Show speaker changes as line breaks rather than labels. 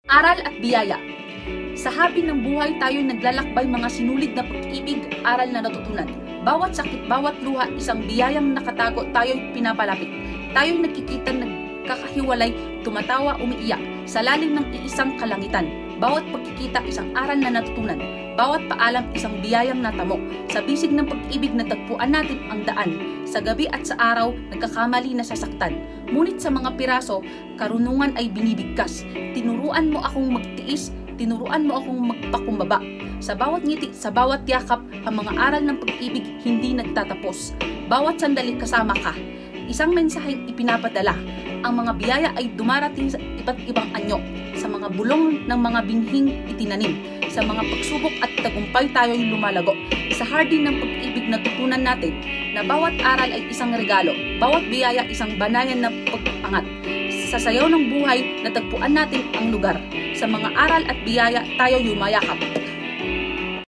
Aral at biyaya. Sa habi ng buhay tayo'y naglalakbay mga sinulid na pag-ibig, aral na natutunan. Bawat sakit, bawat luha, isang biyayang nakatago, tayo'y pinapalapit. Tayo'y nagkikita, nagkakahiwalay, tumatawa, umiiyak, sa lalim ng iisang kalangitan. Bawat pagkikita, isang aral na natutunan. Bawat paalam, isang biyayang natamo. Sa bisig ng pag-ibig, natagpuan natin ang daan. Sa gabi at sa araw, nagkakamali na sasaktan. Ngunit sa mga piraso, karunungan ay binibigkas. Tinuruan mo akong magtiis, tinuruan mo akong magpakumbaba. Sa bawat ngiti, sa bawat yakap, ang mga aral ng pag-ibig hindi nagtatapos. Bawat sandali kasama ka. Isang mensaheng ipinapadala. Ang mga biyaya ay dumarating sa iba't ibang anyo. Sa mga bulong ng mga binhing itinanim. Sa mga pagsubok at tagumpay tayo'y lumalago. Sa hardin ng pag-ibig natutunan natin na bawat aral ay isang regalo. Bawat biyaya isang banayan na pagpapangat. Sa sayaw ng buhay, natagpuan natin ang lugar. Sa mga aral at biyaya tayo yumayakap.